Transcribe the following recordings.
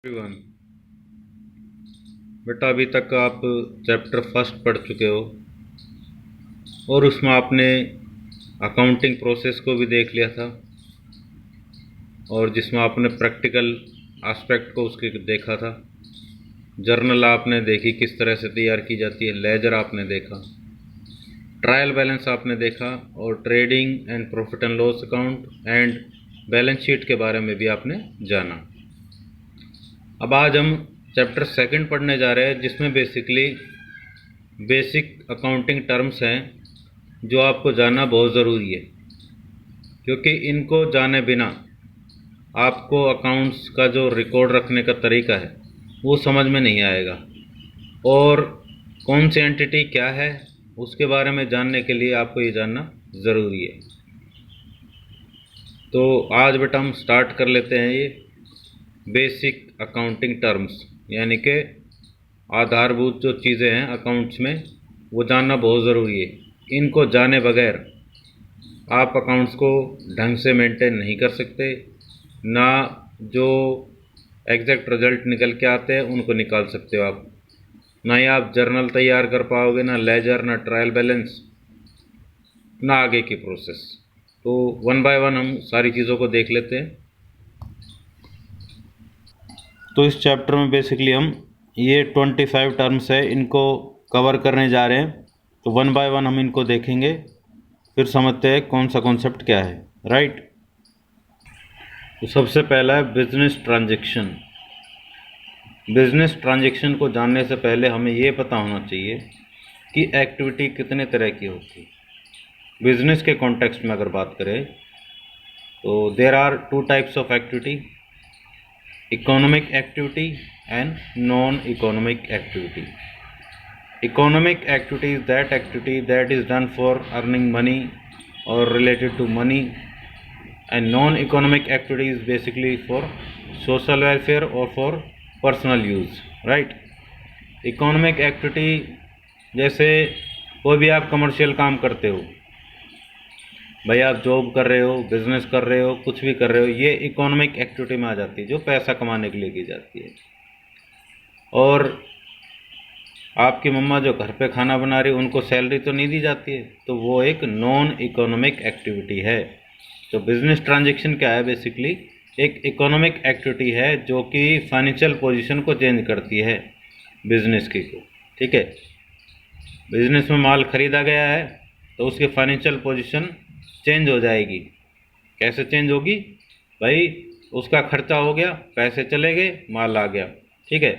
Everyone, बेटा अभी तक आप चैप्टर फर्स्ट पढ़ चुके हो और उसमें आपने अकाउंटिंग प्रोसेस को भी देख लिया था और जिसमें आपने प्रैक्टिकल एस्पेक्ट को उसके देखा था। जर्नल आपने देखी किस तरह से तैयार की जाती है, लेजर आपने देखा, ट्रायल बैलेंस आपने देखा और trading and profit and loss account and balance sheet के बारे में भी आपने जाना। अब आज हम चैप्टर सेकंड पढ़ने जा रहे हैं जिसमें बेसिकली बेसिक अकाउंटिंग टर्म्स हैं जो आपको जानना बहुत ज़रूरी है, क्योंकि इनको जाने बिना आपको अकाउंट्स का जो रिकॉर्ड रखने का तरीका है वो समझ में नहीं आएगा और कौन सी एंटिटी क्या है उसके बारे में जानने के लिए आपको ये जानना ज़रूरी है। तो आज बेटा हम स्टार्ट कर लेते हैं ये बेसिक अकाउंटिंग टर्म्स, यानी कि आधारभूत जो चीज़ें हैं अकाउंट्स में वो जानना बहुत ज़रूरी है। इनको जाने बगैर आप अकाउंट्स को ढंग से मेंटेन नहीं कर सकते, ना जो एग्जैक्ट रिजल्ट निकल के आते हैं उनको निकाल सकते हो आप, ना ही आप जर्नल तैयार कर पाओगे, ना लेजर, ना ट्रायल बैलेंस, ना आगे की प्रोसेस। तो वन बाय वन हम सारी चीज़ों को देख लेते हैं। तो इस चैप्टर में बेसिकली हम ये 25 टर्म्स है इनको कवर करने जा रहे हैं। तो वन बाय वन हम इनको देखेंगे, फिर समझते हैं कौन सा कॉन्सेप्ट क्या है, राइट। तो सबसे पहला है बिजनेस ट्रांजैक्शन। बिजनेस ट्रांजैक्शन को जानने से पहले हमें ये पता होना चाहिए कि एक्टिविटी कितने तरह की होती है। बिजनेस के कॉन्टेक्स्ट में अगर बात करें तो there are two types of activity, economic activity and non economic activity. Economic activity is that activity that is done for earning money or related to money, and non-economic activity is basically for social welfare or for personal use, right। Economic activity जैसे कोई भी आप commercial काम करते हो, भाई आप job कर रहे हो, बिजनेस कर रहे हो, कुछ भी कर रहे हो, ये इकोनॉमिक एक्टिविटी में आ जाती है जो पैसा कमाने के लिए की जाती है। और आपकी मम्मा जो घर पे खाना बना रही है उनको सैलरी तो नहीं दी जाती है, तो वो एक नॉन इकोनॉमिक एक्टिविटी है। तो बिजनेस ट्रांजैक्शन क्या है, बेसिकली एक इकोनॉमिक एक्टिविटी है जो कि फाइनेंशियल पोजीशन को चेंज करती है बिजनेस की को, ठीक है। बिजनेस में माल खरीदा गया है तो उसकी फाइनेंशियल पोजीशन चेंज हो जाएगी। कैसे चेंज होगी भाई, उसका खर्चा हो गया, पैसे चले गए, माल आ गया, ठीक है।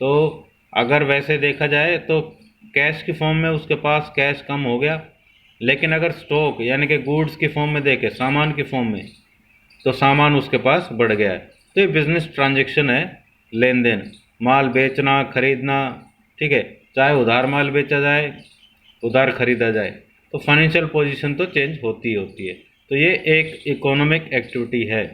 तो अगर वैसे देखा जाए तो कैश की फॉर्म में उसके पास कैश कम हो गया, लेकिन अगर स्टॉक यानी कि गुड्स की फॉर्म में देखे, सामान की फॉर्म में, तो सामान उसके पास बढ़ गया है। तो ये बिजनेस ट्रांजैक्शन है, लेन देन, माल बेचना, खरीदना, ठीक है। चाहे उधार माल बेचा जाए, उधार खरीदा जाए, तो फाइनेंशियल पोजीशन तो चेंज होती है। तो ये एक इकोनॉमिक एक्टिविटी है।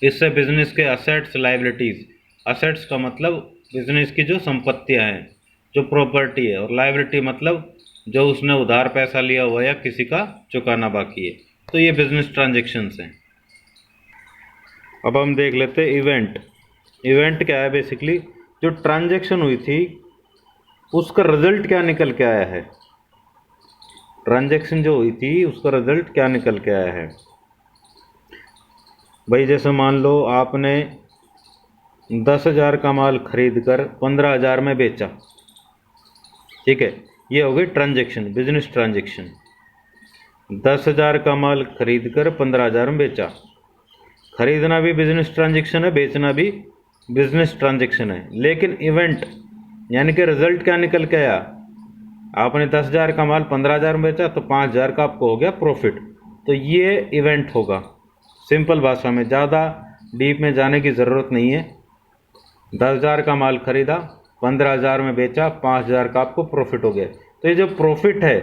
इससे बिजनेस के असेट्स, लाइबिलिटीज़, असेट्स का मतलब बिजनेस की जो संपत्तियां हैं, जो प्रॉपर्टी है, और लायबिलिटी मतलब जो उसने उधार पैसा लिया हुआ या किसी का चुकाना बाकी है। तो ये बिजनेस ट्रांजैक्शंस हैं। अब हम देख लेते हैं इवेंट। इवेंट क्या है, बेसिकली जो ट्रांजैक्शन हुई थी उसका रिजल्ट क्या निकल के आया है। ट्रांजैक्शन जो हुई थी उसका रिजल्ट क्या निकल के आया है भाई। जैसे मान लो आपने 10,000 का माल खरीद कर 15,000 में बेचा, ठीक है। ये हो गई ट्रांजैक्शन, बिजनेस ट्रांजैक्शन। 10,000 का माल खरीद कर 15,000 में बेचा। खरीदना भी बिजनेस ट्रांजैक्शन है, बेचना भी बिजनेस ट्रांजैक्शन है। लेकिन इवेंट यानी कि रिजल्ट क्या निकल के आया, आपने 10,000 का माल 15,000 में बेचा तो 5,000 का आपको हो गया प्रॉफिट। तो ये इवेंट होगा। सिंपल भाषा में, ज़्यादा डीप में जाने की ज़रूरत नहीं है। 10,000 का माल खरीदा, 15,000 में बेचा, 5,000 का आपको प्रॉफिट हो गया। तो ये जो प्रॉफिट है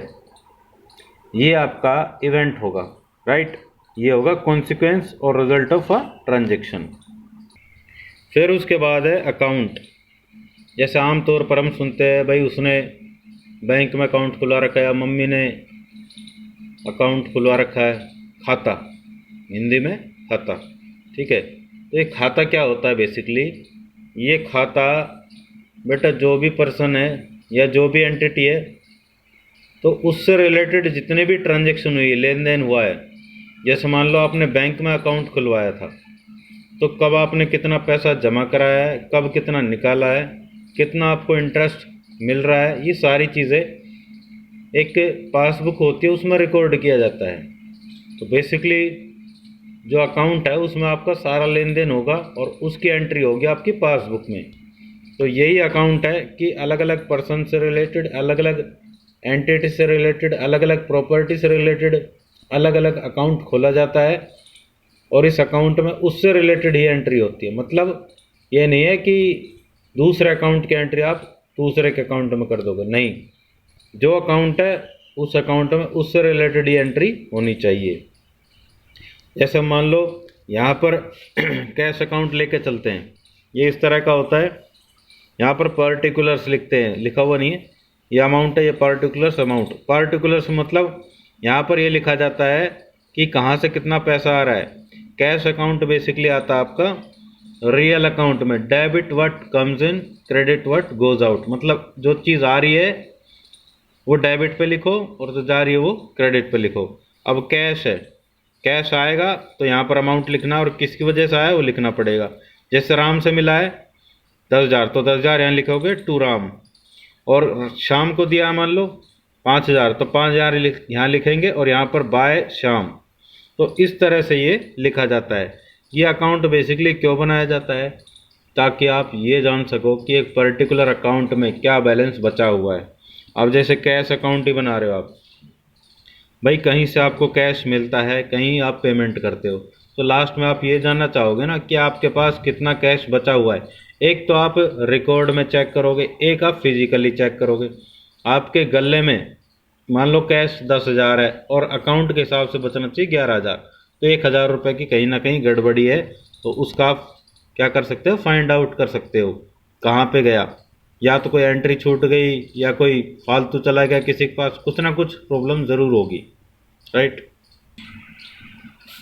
ये आपका इवेंट होगा, राइट। ये होगा कॉन्सिक्वेंस और रिजल्ट ऑफ अ ट्रांजैक्शन। फिर उसके बाद है अकाउंट। जैसे आमतौर पर हम सुनते हैं भाई उसने बैंक में अकाउंट खुलवा रखा है, या मम्मी ने अकाउंट खुलवा रखा है, खाता, हिंदी में खाता, ठीक है। तो ये खाता क्या होता है बेसिकली? ये खाता बेटा जो भी पर्सन है या जो भी एंटिटी है, तो उससे रिलेटेड जितने भी ट्रांजैक्शन हुई, लेन देन हुआ है, जैसे मान लो आपने बैंक में अकाउंट खुलवाया था, तो कब आपने कितना पैसा जमा कराया है, कब कितना निकाला है, कितना आपको इंटरेस्ट मिल रहा है, ये सारी चीज़ें एक पासबुक होती है उसमें रिकॉर्ड किया जाता है। तो बेसिकली जो अकाउंट है उसमें आपका सारा लेन देन होगा और उसकी एंट्री होगी आपकी पासबुक में। तो यही अकाउंट है कि अलग अलग पर्सन से रिलेटेड, अलग अलग एंटिटी से रिलेटेड, अलग अलग प्रॉपर्टी से रिलेटेड अलग अलग अकाउंट खोला जाता है और इस अकाउंट में उससे रिलेटेड ही एंट्री होती है। मतलब ये नहीं है कि दूसरे अकाउंट की एंट्री आप दूसरे के अकाउंट में कर दोगे, नहीं, जो अकाउंट है उस अकाउंट में उससे रिलेटेड ही एंट्री होनी चाहिए। जैसे मान लो यहाँ पर कैश अकाउंट लेके चलते हैं, ये इस तरह का होता है। यहाँ पर पर्टिकुलर्स लिखते हैं, लिखा हुआ नहीं है, ये अमाउंट है, ये पर्टिकुलर्स अमाउंट। पर्टिकुलर्स मतलब यहाँ पर ये लिखा जाता है कि कहाँ से कितना पैसा आ रहा है। कैश अकाउंट बेसिकली आता है आपका रियल अकाउंट में, debit what comes in, credit what goes out. मतलब जो चीज़ आ रही है वो डेबिट पे लिखो और जो जा रही है वो क्रेडिट पे लिखो। अब कैश है, कैश आएगा तो यहाँ पर अमाउंट लिखना और किसकी वजह से आया वो लिखना पड़ेगा। जैसे राम से मिला है 10,000 तो 10,000 यहाँ लिखोगे टू राम, और शाम को दिया मान लो 5,000 तो 5,000 यहाँ लिखेंगे और यहाँ पर बाय शाम। तो इस तरह से ये लिखा जाता है। ये अकाउंट बेसिकली क्यों बनाया जाता है? ताकि आप ये जान सको कि एक पर्टिकुलर अकाउंट में क्या बैलेंस बचा हुआ है। अब जैसे कैश अकाउंट ही बना रहे हो आप, भाई कहीं से आपको कैश मिलता है, कहीं आप पेमेंट करते हो, तो लास्ट में आप ये जानना चाहोगे ना कि आपके पास कितना कैश बचा हुआ है। एक तो आप रिकॉर्ड में चेक करोगे, एक आप फिजिकली चेक करोगे। आपके गले में मान लो कैश 10,000 है और अकाउंट के हिसाब से बचना चाहिए 11,000, तो 1,000 रुपये की कहीं ना कहीं गड़बड़ी है। तो उसका आप क्या कर सकते हो, फाइंड आउट कर सकते हो कहाँ पे गया। या तो कोई एंट्री छूट गई या कोई फालतू चला गया किसी के पास, कुछ ना कुछ प्रॉब्लम ज़रूर होगी, राइट।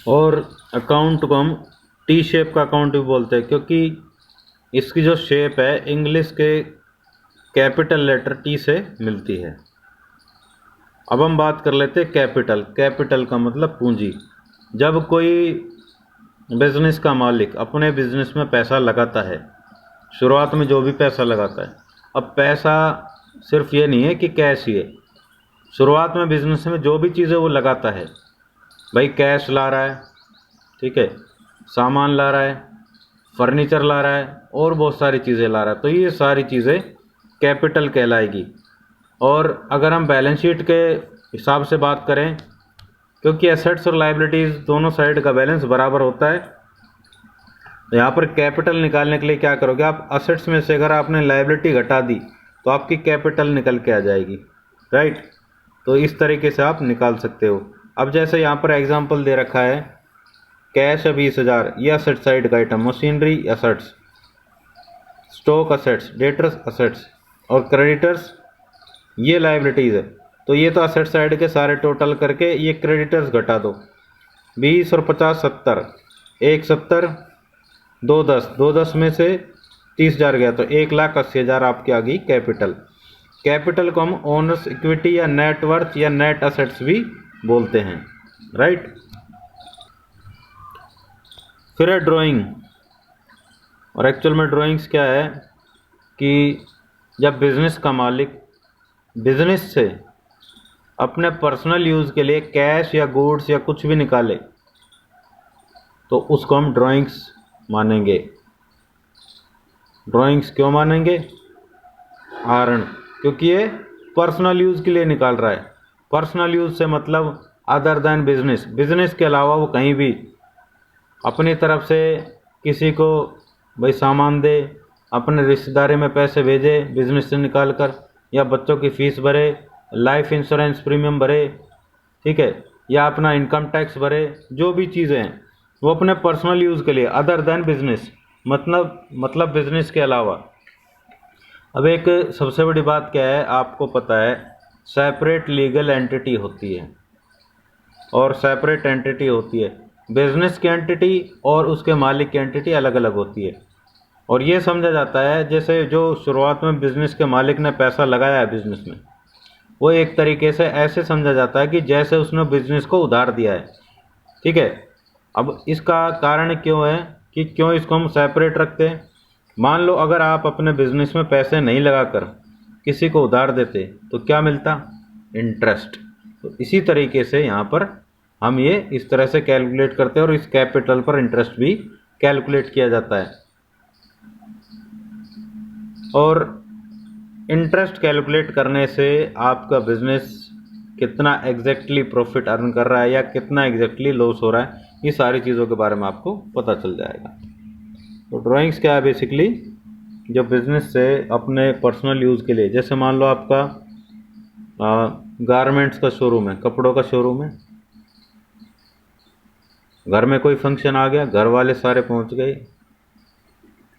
और अकाउंट को हम टी शेप का अकाउंट भी बोलते हैं, क्योंकि इसकी जो शेप है इंग्लिश के कैपिटल लेटर टी से मिलती है। अब हम बात कर लेते हैं कैपिटल। कैपिटल का मतलब पूंजी। जब कोई बिजनेस का मालिक अपने बिजनेस में पैसा लगाता है, शुरुआत में जो भी पैसा लगाता है, अब पैसा सिर्फ ये नहीं है कि कैश ही है, शुरुआत में बिजनेस में जो भी चीज़ें वो लगाता है, भाई कैश ला रहा है, ठीक है, सामान ला रहा है, फर्नीचर ला रहा है और बहुत सारी चीज़ें ला रहा है, तो ये सारी चीज़ें कैपिटल कहलाएगी। और अगर हम बैलेंस शीट के हिसाब से बात करें, क्योंकि एसेट्स और लायबिलिटीज़ दोनों साइड का बैलेंस बराबर होता है, तो यहाँ पर कैपिटल निकालने के लिए क्या करोगे आप, असेट्स में से अगर आपने लायबिलिटी घटा दी तो आपकी कैपिटल निकल के आ जाएगी, राइट। तो इस तरीके से आप निकाल सकते हो। अब जैसे यहाँ पर एग्जांपल दे रखा है, कैश है 20,000, ये असेट साइड का item, machinery assets, stock assets, debtors assets और क्रेडिटर्स ये लायबिलिटीज़ है। तो ये तो असेट साइड के सारे टोटल करके ये क्रेडिटर्स घटा दो, 20 और 50 70, 1 70, 2 10, 2 10 में से 30,000 गया तो 1,80,000 आपकी आ गई कैपिटल। कैपिटल को हम ओनर्स इक्विटी या नेट वर्थ या नेट असेट्स भी बोलते हैं, राइट। फिर है ड्राइंग। और एक्चुअल में ड्राइंग्स क्या है कि जब बिजनेस का मालिक बिजनेस से अपने पर्सनल यूज़ के लिए कैश या गुड्स या कुछ भी निकाले तो उसको हम ड्राइंग्स मानेंगे। ड्राइंग्स क्यों मानेंगे? कारण क्योंकि ये पर्सनल यूज़ के लिए निकाल रहा है। पर्सनल यूज़ से मतलब अदर दैन बिजनेस, बिजनेस के अलावा वो कहीं भी अपनी तरफ से किसी को भाई सामान दे, अपने रिश्तेदारी में पैसे भेजे बिजनेस से निकाल कर, या बच्चों की फ़ीस भरे, लाइफ इंश्योरेंस प्रीमियम भरे, ठीक है, या अपना इनकम टैक्स भरे, जो भी चीज़ें हैं वो अपने पर्सनल यूज़ के लिए, अदर दैन बिजनेस, मतलब बिजनेस के अलावा। अब एक सबसे बड़ी बात क्या है, आपको पता है सेपरेट लीगल एंटिटी होती है और सेपरेट एंटिटी होती है। बिजनेस की एंटिटी और उसके मालिक की एंटिटी अलग अलग होती है। और ये समझा जाता है जैसे जो शुरुआत में बिजनेस के मालिक ने पैसा लगाया है बिजनेस में, वो एक तरीके से ऐसे समझा जाता है कि जैसे उसने बिजनेस को उधार दिया है। ठीक है। अब इसका कारण क्यों है कि क्यों इसको हम सेपरेट रखते हैं। मान लो अगर आप अपने बिजनेस में पैसे नहीं लगाकर किसी को उधार देते तो क्या मिलता, इंटरेस्ट। तो इसी तरीके से यहाँ पर हम ये इस तरह से कैलकुलेट करते हैं और इस कैपिटल पर इंटरेस्ट भी कैलकुलेट किया जाता है। और इंटरेस्ट कैलकुलेट करने से आपका बिजनेस कितना एग्जैक्टली प्रॉफिट अर्न कर रहा है या कितना एग्जैक्टली लॉस हो रहा है, ये सारी चीज़ों के बारे में आपको पता चल जाएगा। तो ड्राइंग्स क्या है, बेसिकली जो बिजनेस से अपने पर्सनल यूज़ के लिए, जैसे मान लो आपका गारमेंट्स का शोरूम है, कपड़ों का शोरूम है, घर में कोई फंक्शन आ गया, घर वाले सारे पहुंच गए,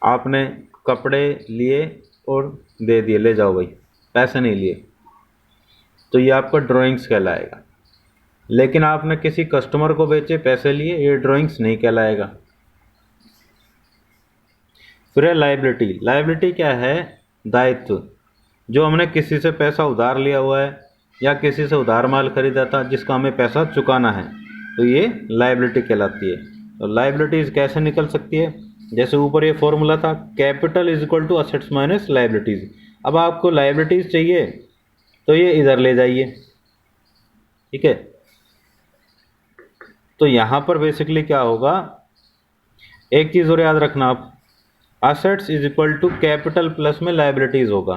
आपने कपड़े लिए और दे दिए, ले जाओ भाई, पैसे नहीं लिए, तो ये आपका ड्राइंग्स कहलाएगा। लेकिन आपने किसी कस्टमर को बेचे, पैसे लिए, ये ड्राइंग्स नहीं कहलाएगा। फिर है लायबिलिटी। लायबिलिटी क्या है, दायित्व। जो हमने किसी से पैसा उधार लिया हुआ है या किसी से उधार माल खरीदा था जिसका हमें पैसा चुकाना है, तो ये लायबिलिटी कहलाती है। तो लायबिलिटीज कैसे निकल सकती है, जैसे ऊपर ये फॉर्मूला था, capital is equal to assets minus liabilities. अब आपको लायबिलिटीज चाहिए तो ये इधर ले जाइए। ठीक है। तो यहाँ पर बेसिकली क्या होगा, एक चीज़ और याद रखना आप, assets is equal to capital plus में लायबिलिटीज होगा।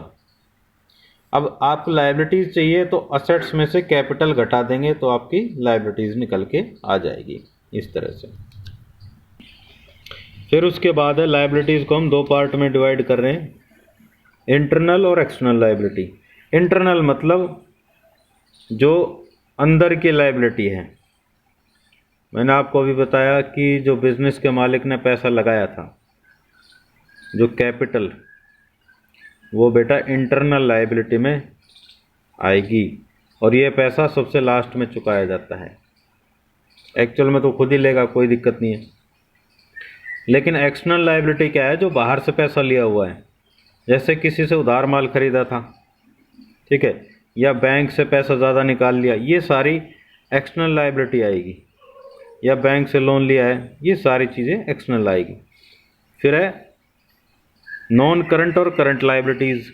अब आपको लायबिलिटीज चाहिए तो असेट्स में से कैपिटल घटा देंगे तो आपकी लायबिलिटीज निकल के आ जाएगी इस तरह से। फिर उसके बाद है लायबिलिटीज को हम दो पार्ट में डिवाइड कर रहे हैं, इंटरनल और एक्सटर्नल लायबिलिटी। इंटरनल मतलब जो अंदर की लायबिलिटी है। मैंने आपको अभी बताया कि जो बिजनेस के मालिक ने पैसा लगाया था, जो कैपिटल, वो बेटा इंटरनल लायबिलिटी में आएगी और ये पैसा सबसे लास्ट में चुकाया जाता है। एक्चुअल में तो खुद ही लेगा, कोई दिक्कत नहीं है। लेकिन एक्सटर्नल लायबिलिटी क्या है, जो बाहर से पैसा लिया हुआ है, जैसे किसी से उधार माल खरीदा था, ठीक है, या बैंक से पैसा ज़्यादा निकाल लिया, ये सारी एक्सटर्नल लायबिलिटी आएगी। या बैंक से लोन लिया है, ये सारी चीज़ें एक्सटर्नल आएगी। फिर है नॉन करंट और current liabilities.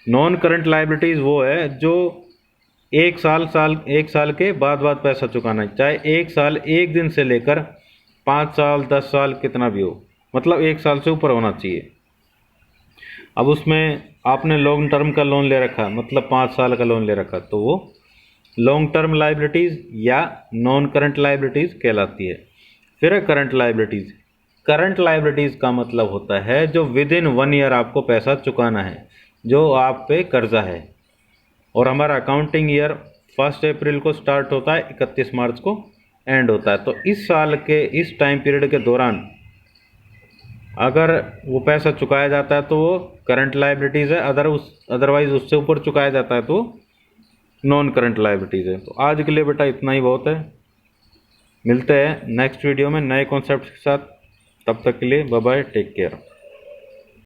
Non current liabilities वो है जो एक साल के बाद पैसा चुकाना है, चाहे एक साल एक दिन से लेकर 5 साल 10 साल कितना भी हो, मतलब 1 साल से ऊपर होना चाहिए। अब उसमें आपने लॉन्ग टर्म का लोन ले रखा, मतलब 5 साल का लोन ले रखा, तो वो लॉन्ग टर्म लायबिलिटीज़ या नॉन करंट लायबिलिटीज़ कहलाती है। फिर है करंट लायबिलिटीज़। करंट लायबिलिटीज़ का मतलब होता है जो विद इन 1 ईयर आपको पैसा चुकाना है, जो आप पे कर्जा है। और हमारा अकाउंटिंग ईयर 1 अप्रैल को स्टार्ट होता है, 31 मार्च को एंड होता है। तो इस साल के इस टाइम पीरियड के दौरान अगर वो पैसा चुकाया जाता है तो वो करंट लायबिलिटीज़ है, अदरवाइज उससे ऊपर चुकाया जाता है तो नॉन करंट लायबिलिटीज़ है। तो आज के लिए बेटा इतना ही बहुत है। मिलते हैं नेक्स्ट वीडियो में नए कॉन्सेप्ट के साथ। तब तक के लिए बाय बाय, टेक केयर।